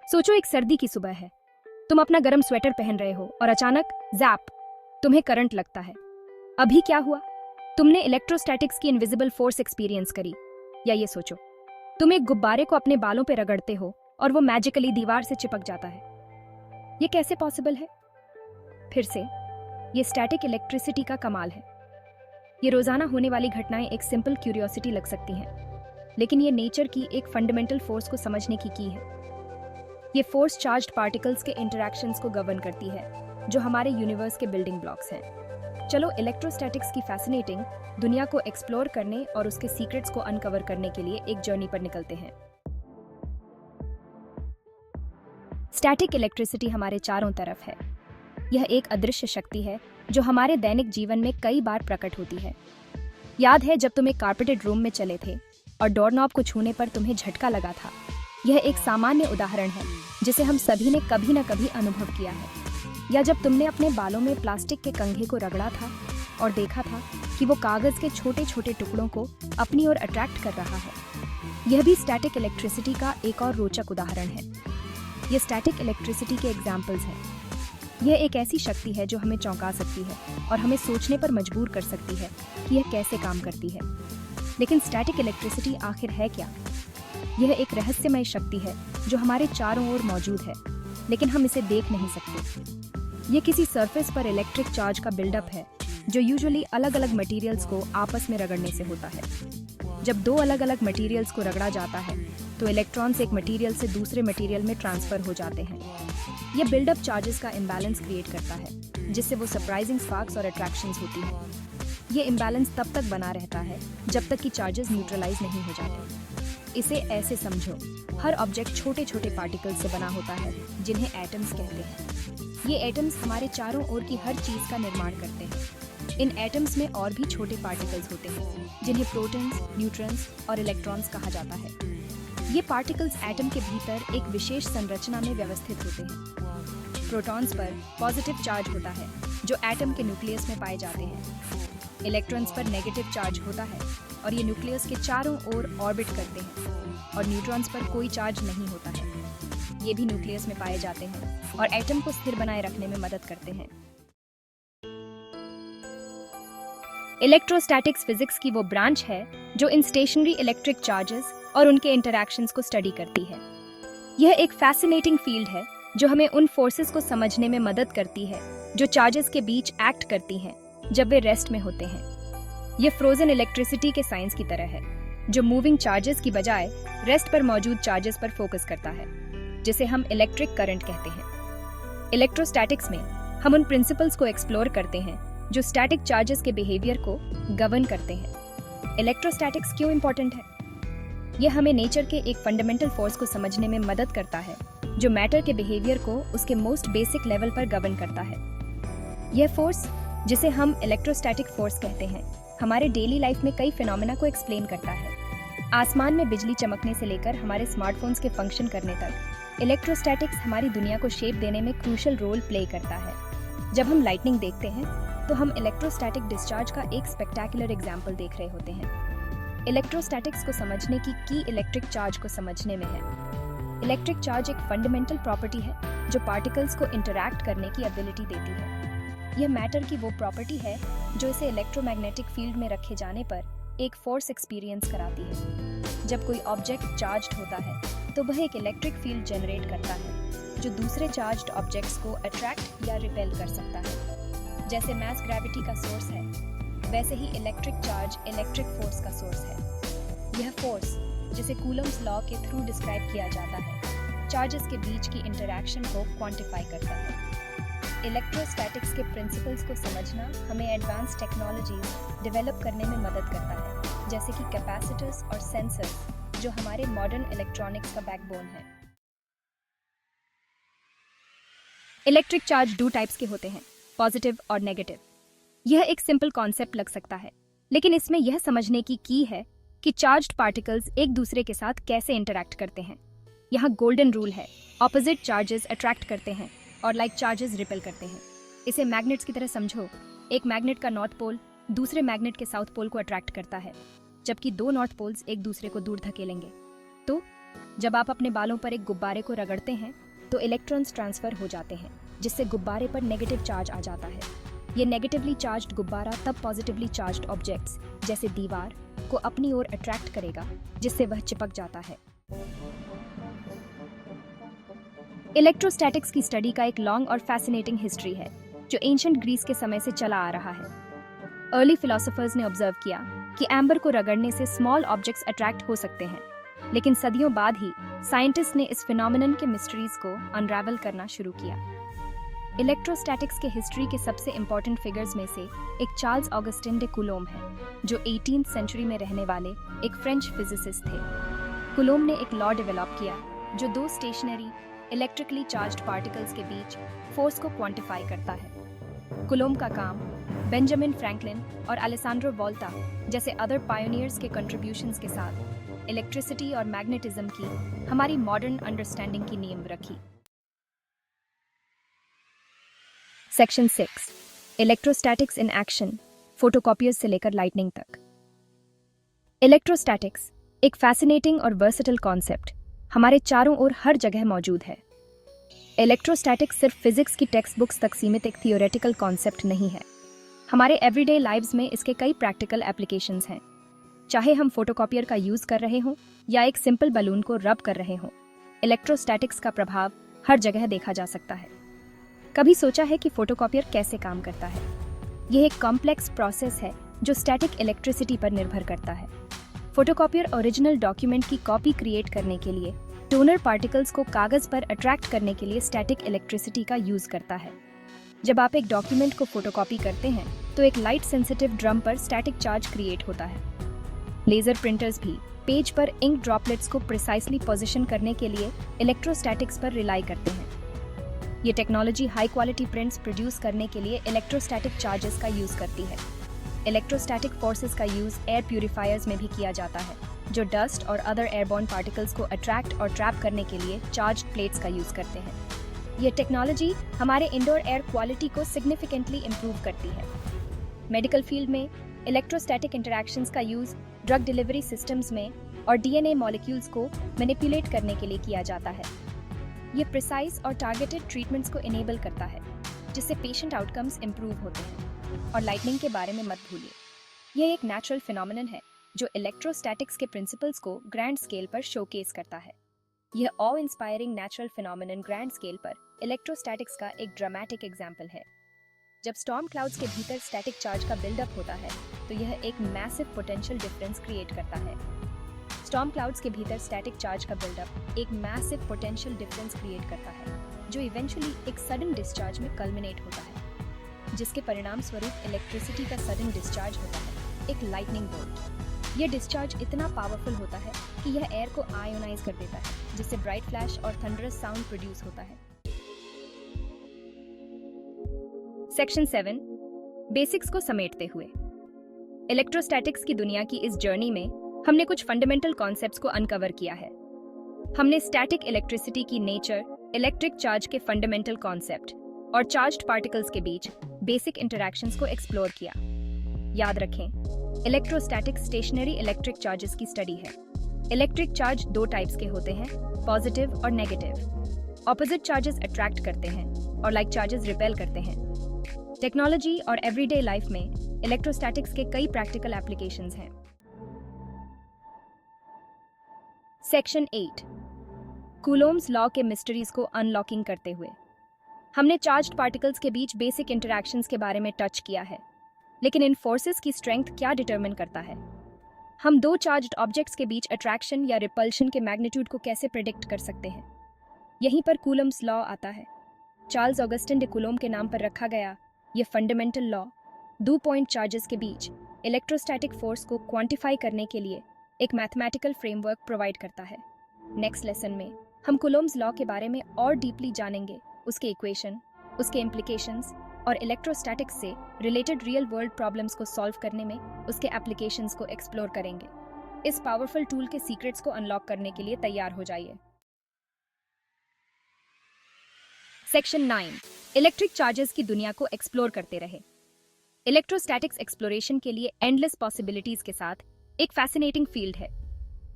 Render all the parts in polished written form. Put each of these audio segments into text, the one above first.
सोचो एक सर्दी की सुबह है, तुम अपना गर्म स्वेटर पहन रहे हो और अचानक जैप तुम्हें करंट लगता है। अभी क्या हुआ? तुमने इलेक्ट्रोस्टैटिक्स की इनविजिबल फोर्स एक्सपीरियंस करी। या ये सोचो, तुम एक गुब्बारे को अपने बालों पे रगड़ते हो और वो मैजिकली दीवार से चिपक जाता है। ये कैसे पॉसिबल है? फिर से, ये स्टैटिक इलेक्ट्रिसिटी का कमाल है। ये रोजाना होने वाली घटनाएं एक सिंपल क्यूरियोसिटी लग सकती हैं, लेकिन ये नेचर की एक फंडामेंटल फोर्स को समझने की है। ये फोर्स चार्ज्ड पार्टिकल्स के इंटरैक्शंस को गवर्न करती है, जो हमारे यूनिवर्स के बिल्डिंग ब्लॉक्स हैं। चलो इलेक्ट्रोस्टैटिक्स की फैसिनेटिंग दुनिया को एक्सप्लोर करने और उसके सीक्रेट्स को अनकवर करने के लिए एक जर्नी पर निकलते हैं। स्टैटिक इलेक्ट्रिसिटी हमारे चारों तरफ है। यह एक अदृश्य शक्ति है जो हमारे दैनिक जीवन में कई बार प्रकट होती है। याद है जब तुम एक कारपेटेड रूम में चले थे और डोरनॉब को छूने पर तुम्हें झटका लगा था? यह एक सामान्य उदाहरण है जिसे हम सभी ने कभी न कभी अनुभव किया है। या जब तुमने अपने बालों में प्लास्टिक के कंघे को रगड़ा था और देखा था कि वो कागज के छोटे छोटे टुकड़ों को अपनी ओर अट्रैक्ट कर रहा है। यह भी स्टैटिक इलेक्ट्रिसिटी का एक और रोचक उदाहरण है। ये स्टैटिक इलेक्ट्रिसिटी के एग्जाम्पल्स हैं। यह एक ऐसी शक्ति है जो हमें चौंका सकती है और हमें सोचने पर मजबूर कर सकती है कि यह कैसे काम करती है। लेकिन स्टैटिक इलेक्ट्रिसिटी आखिर है क्या? यह एक रहस्यमय शक्ति है जो हमारे चारों ओर मौजूद है, लेकिन हम इसे देख नहीं सकते। यह किसी सरफेस पर इलेक्ट्रिक चार्ज का बिल्डअप है जो यूजुअली अलग अलग मटेरियल्स को आपस में रगड़ने से होता है। जब दो अलग अलग मटेरियल्स को रगड़ा जाता है तो इलेक्ट्रॉन्स एक मटेरियल से दूसरे मटेरियल में ट्रांसफर हो जाते हैं। यह बिल्डअप चार्जेस का इम्बैलेंस क्रिएट करता है, जिससे वो सरप्राइजिंग स्पार्क्स और अट्रैक्शंस होती हैं। ये इम्बैलेंस तब तक बना रहता है जब तक कि चार्जेस न्यूट्रलाइज नहीं हो जाते। इसे ऐसे समझो, हर ऑब्जेक्ट छोटे छोटे पार्टिकल्स से बना होता है जिन्हें एटम्स कहते हैं। ये एटम्स हमारे चारों ओर की हर चीज का निर्माण करते हैं। इन एटम्स में और भी छोटे पार्टिकल्स होते हैं जिन्हें प्रोटॉन्स, न्यूट्रॉन्स और इलेक्ट्रॉन्स कहा जाता है। ये पार्टिकल्स एटम के भीतर एक विशेष संरचना में व्यवस्थित होते हैं। प्रोटॉन्स पर पॉजिटिव चार्ज होता है जो एटम के न्यूक्लियस में पाए जाते हैं। इलेक्ट्रॉन्स पर नेगेटिव चार्ज होता है और ये न्यूक्लियस के चारों ओर ऑर्बिट करते हैं। और न्यूट्रॉन्स पर कोई चार्ज नहीं होता है। ये भी न्यूक्लियस में पाए जाते हैं और एटम को स्थिर बनाए रखने में मदद करते हैं। इलेक्ट्रोस्टैटिक्स फिजिक्स की वो ब्रांच है जो इन स्टेशनरी इलेक्ट्रिक चार्जेस और उनके इंटरैक्शंस को स्टडी करती है। यह एक फैसिनेटिंग फील्ड है जो हमें उन फोर्सेस को समझने में मदद करती है जो चार्जेस के बीच एक्ट करती हैं जब वे रेस्ट में होते हैं। यह फ्रोजन इलेक्ट्रिसिटी के साइंस की तरह है जो मूविंग चार्जेस की बजाय रेस्ट पर मौजूद चार्जेस पर फोकस करता है, जिसे हम इलेक्ट्रिक करंट कहते हैं। इलेक्ट्रोस्टैटिक्स में हम उन प्रिंसिपल्स को एक्सप्लोर करते हैं जो स्टैटिक चार्जेस के बिहेवियर को गवर्न करते हैं। इलेक्ट्रोस्टैटिक्स क्यों इंपॉर्टेंट है? यह हमें नेचर के एक फंडामेंटल फोर्स को समझने में मदद करता है जो मैटर के बिहेवियर को उसके मोस्ट बेसिक लेवल पर गवर्न करता है। यह फोर्स, जिसे हम इलेक्ट्रोस्टैटिक फोर्स कहते हैं, हमारे डेली लाइफ में कई फिनोमेना को एक्सप्लेन करता है। आसमान में बिजली चमकने से लेकर हमारे स्मार्टफोन्स के फंक्शन करने तक इलेक्ट्रोस्टैटिक्स हमारी दुनिया को शेप देने में क्रूशियल रोल प्ले करता है। जब हम लाइटनिंग देखते हैं तो हम इलेक्ट्रोस्टैटिक डिस्चार्ज का एक स्पेक्टेकुलर एग्जाम्पल देख रहे होते हैं। इलेक्ट्रोस्टैटिक्स को समझने की इलेक्ट्रिक चार्ज को समझने में है। इलेक्ट्रिक चार्ज एक फंडामेंटल प्रॉपर्टी है जो पार्टिकल्स को इंटरैक्ट करने की एबिलिटी देती है। यह मैटर की वो प्रॉपर्टी है जो इसे इलेक्ट्रोमैग्नेटिक फील्ड में रखे जाने पर एक फोर्स एक्सपीरियंस कराती है। जब कोई ऑब्जेक्ट चार्ज्ड होता है तो वह एक इलेक्ट्रिक फील्ड जनरेट करता है जो दूसरे चार्ज्ड ऑब्जेक्ट्स को अट्रैक्ट या रिपेल कर सकता है। जैसे मास ग्रेविटी का सोर्स है, वैसे ही इलेक्ट्रिक चार्ज इलेक्ट्रिक फोर्स का सोर्स है। यह फोर्स, जिसे कूलम्स लॉ के थ्रू डिस्क्राइब किया जाता है, चार्जेस के बीच की इंटरैक्शन को क्वांटिफाई करता है। इलेक्ट्रोस्टैटिक्स के प्रिंसिपल्स को समझना हमें एडवांस टेक्नोलॉजीज डेवलप करने में मदद करता है, जैसे कि कैपेसिटर्स और सेंसर्स, जो हमारे मॉडर्न इलेक्ट्रॉनिक्स का बैकबोन है। इलेक्ट्रिक चार्ज दो टाइप्स के होते हैं, पॉजिटिव और नेगेटिव। यह एक सिंपल कॉन्सेप्ट लग सकता है, लेकिन इसमें यह समझने की है कि चार्ज्ड पार्टिकल्स एक दूसरे के साथ कैसे इंटरैक्ट करते हैं। यहाँ गोल्डन रूल है, ऑपोजिट चार्जेस अट्रैक्ट करते हैं और लाइक चार्जेस रिपेल करते हैं। इसे मैग्नेट्स की तरह समझो। एक मैग्नेट का नॉर्थ पोल दूसरे मैग्नेट के साउथ पोल को अट्रैक्ट करता है, जबकि दो नॉर्थ पोल्स एक दूसरे को दूर धकेलेंगे। तो जब आप अपने बालों पर एक गुब्बारे को रगड़ते हैं तो इलेक्ट्रॉन्स ट्रांसफर हो जाते हैं, जिससे गुब्बारे पर नेगेटिव चार्ज आ जाता है। ये नेगेटिवली चार्ज्ड गुब्बारा तब पॉजिटिवली चार्ज्ड ऑब्जेक्ट्स जैसे दीवार को अपनी ओर अट्रैक्ट करेगा, जिससे वह चिपक जाता है। इलेक्ट्रोस्टैटिक्स की स्टडी का एक लॉन्ग और फैसिनेटिंग हिस्ट्री है, जो एंशिएंट ग्रीस के समय से चला आ रहा है। अर्ली फिलोसोफर्स ने ऑब्जर्व किया कि एम्बर को रगड़ने से स्मॉल ऑब्जेक्ट्स अट्रैक्ट हो सकते हैं, लेकिन सदियों बाद ही साइंटिस्ट ने इस फिनोमेनन के मिस्ट्रीज को अनरावल करना शुरू किया। इलेक्ट्रोस्टैटिक्स के हिस्ट्री के सबसे इंपॉर्टेंट फिगर्स में से एक चार्ल्स ऑगस्टिन डे कूलोम है, जो 18th सेंचुरी में रहने वाले एक फ्रेंच फिजिसिस्ट थे। कूलोम ने एक लॉ डेवलप किया जो दो स्टेशनरी इलेक्ट्रिकली चार्ज्ड पार्टिकल्स के बीच फोर्स को क्वांटिफाई करता है। कूलोम का काम बेंजामिन फ्रैंकलिन और अलेसांड्रो वोल्टा जैसे अदर पायोनियर्स के कंट्रीब्यूशंस के साथ इलेक्ट्रिसिटी और मैग्नेटिज्म की हमारी मॉडर्न अंडरस्टैंडिंग की नींव रखी। सेक्शन 6 इलेक्ट्रोस्टैटिक्स इन एक्शन, फोटोकॉपियर्स से लेकर लाइटनिंग तक। इलेक्ट्रोस्टैटिक्स एक फैसिनेटिंग और वर्सेटाइल कॉन्सेप्ट हमारे चारों ओर हर जगह मौजूद है। इलेक्ट्रोस्टैटिक्स सिर्फ फिजिक्स की टेक्स्ट बुक्स तक सीमित एक थियोरेटिकल कॉन्सेप्ट नहीं है। हमारे एवरीडे लाइव्स में इसके कई प्रैक्टिकल एप्लीकेशंस हैं। चाहे हम फोटोकॉपियर का यूज कर रहे हों या एक सिंपल बलून को रब कर रहे हों, इलेक्ट्रोस्टैटिक्स का प्रभाव हर जगह देखा जा सकता है। कभी सोचा है कि फोटोकॉपियर कैसे काम करता है? यह एक कॉम्प्लेक्स प्रोसेस है जो स्टैटिक इलेक्ट्रिसिटी पर निर्भर करता है। फोटोकॉपियर ओरिजिनल डॉक्यूमेंट की कॉपी क्रिएट करने के लिए टोनर पार्टिकल्स को कागज पर अट्रैक्ट करने के लिए स्टैटिक इलेक्ट्रिसिटी का यूज करता है। जब आप एक डॉक्यूमेंट को फोटोकॉपी करते हैं तो एक लाइट सेंसिटिव ड्रम पर स्टैटिक चार्ज क्रिएट होता है। लेजर प्रिंटर्स भी पेज पर इंक ड्रॉपलेट्स को प्रिसाइसली पोजीशन करने के लिए इलेक्ट्रोस्टैटिक्स पर रिलाई करते हैं। ये technology high quality prints produce करने के लिए इलेक्ट्रोस्टैटिक चार्जेस का यूज करती है। इलेक्ट्रोस्टैटिक फोर्सेस का यूज एयर प्यूरिफायर्स में भी किया जाता है, जो डस्ट और अदर एयरबॉर्न पार्टिकल्स को अट्रैक्ट और ट्रैप करने के लिए चार्ज्ड प्लेट्स का यूज करते हैं। ये टेक्नोलॉजी हमारे इंडोर एयर क्वालिटी को सिग्निफिकेंटली इंप्रूव करती है। मेडिकल फील्ड में इलेक्ट्रोस्टैटिक इंटरैक्शंस का यूज ड्रग डिलीवरी सिस्टम्स में और डीएनए मॉलिक्यूल्स को मैनिपुलेट करने के लिए किया जाता है। ये प्रिसाइज और टारगेटेड ट्रीटमेंट्स को इनेबल करता है, जिससे पेशेंट आउटकम्स इंप्रूव होते हैं। और लाइटनिंग के बारे में मत भूलिए, यह एक नेचुरल फिनोमेनन है जो इलेक्ट्रोस्टैटिक्स के प्रिंसिपल्स को ग्रैंड स्केल पर शोकेस करता है। यह ऑ inspiring natural phenomenon grand scale पर इलेक्ट्रोस्टैटिक्स का एक ड्रामेटिक एग्जाम्पल है। जब स्टॉर्म क्लाउड्स के भीतर स्टैटिक चार्ज का बिल्डअप होता है तो यह एक मैसिव पोटेंशियल डिफरेंस क्रिएट करता है। स्टॉर्म क्लाउड्स के भीतर स्टैटिक चार्ज का बिल्डअप एक मैसिव पोटेंशियल डिफरेंस क्रिएट करता है, जो इवेंचुअली एक सडन डिस्चार्ज में कल्मिनेट होता है, जिसके परिणाम स्वरूप इलेक्ट्रिसिटी का सडन डिस्चार्ज होता है, एक लाइटनिंग बोल्ट। यह डिस्चार्ज इतना पावरफुल होता है कि यह एयर को आयोनाइज कर देता है, जिससे ब्राइट फ्लैश और थंडरस साउंड प्रोड्यूस होता है। सेक्शन 7 बेसिक्स को समेटते हुए, इलेक्ट्रोस्टैटिक्स की दुनिया की इस जर्नी में हमने कुछ फंडामेंटल कॉन्सेप्ट्स को अनकवर किया है। हमने स्टैटिक इलेक्ट्रिसिटी की नेचर, इलेक्ट्रिक चार्ज के फंडामेंटल कॉन्सेप्ट और चार्ज्ड पार्टिकल्स के बीच बेसिक इंटरैक्शंस को एक्सप्लोर किया। याद रखें, इलेक्ट्रोस्टैटिक स्टेशनरी इलेक्ट्रिक चार्जेस की स्टडी है। इलेक्ट्रिक चार्ज दो टाइप्स के होते हैं, पॉजिटिव और नेगेटिव। ऑपोजिट चार्जेस अट्रैक्ट करते हैं और लाइक चार्जेस रिपेल करते हैं। टेक्नोलॉजी और एवरीडे लाइफ में इलेक्ट्रोस्टैटिक्स के कई प्रैक्टिकल एप्लीकेशंस हैं। सेक्शन 8 कूलोम्स लॉ के मिस्ट्रीज को अनलॉकिंग करते हुए, हमने चार्ज्ड पार्टिकल्स के बीच बेसिक इंटरैक्शंस के बारे में टच किया है, लेकिन इन फोर्सेस की स्ट्रेंथ क्या डिटरमिन करता है? हम दो चार्ज्ड ऑब्जेक्ट्स के बीच अट्रैक्शन या रिपल्शन के मैग्नीट्यूड को कैसे प्रेडिक्ट कर सकते हैं? यहीं पर कूलोम्स लॉ आता है। चार्ल्स ऑगस्टिन डे कूलोम के नाम पर रखा गया यह फंडामेंटल लॉ दो पॉइंट चार्जेस के बीच इलेक्ट्रोस्टैटिक फोर्स को क्वांटिफाई करने के लिए एक मैथमेटिकल फ्रेमवर्क प्रोवाइड करता है। नेक्स्ट लेसन में हम कूलोम्स लॉ के बारे में और डीपली जानेंगे, उसके इक्वेशन, उसके इम्प्लीकेशंस और इलेक्ट्रोस्टैटिक्स से रिलेटेड रियल वर्ल्ड प्रॉब्लम्स को सॉल्व करने में उसके एप्लीकेशंस को एक्सप्लोर करेंगे। इस पावरफुल टूल के सीक्रेट्स को अनलॉक करने के लिए तैयार हो जाइए। सेक्शन 9 इलेक्ट्रिक चार्जेस की दुनिया को एक्सप्लोर करते रहे। इलेक्ट्रोस्टैटिक्स एक्सप्लोरेशन के लिए एंडलेस पॉसिबिलिटीज के साथ एक फैसिनेटिंग फील्ड है।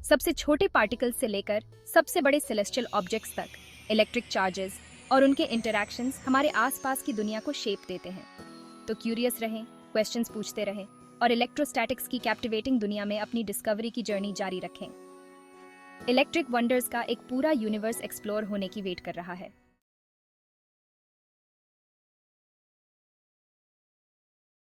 सबसे छोटे पार्टिकल्स से लेकर सबसे बड़े सेलेस्टियल ऑब्जेक्ट्स तक इलेक्ट्रिक चार्जेस और उनके इंटरैक्शंस हमारे आसपास की दुनिया को शेप देते हैं। तो क्यूरियस रहें, क्वेश्चंस पूछते रहें और इलेक्ट्रोस्टैटिक्स की कैप्टिवेटिंग दुनिया में अपनी डिस्कवरी की जर्नी जारी रखें। इलेक्ट्रिक वंडर्स का एक पूरा यूनिवर्स एक्सप्लोर होने की वेट कर रहा है।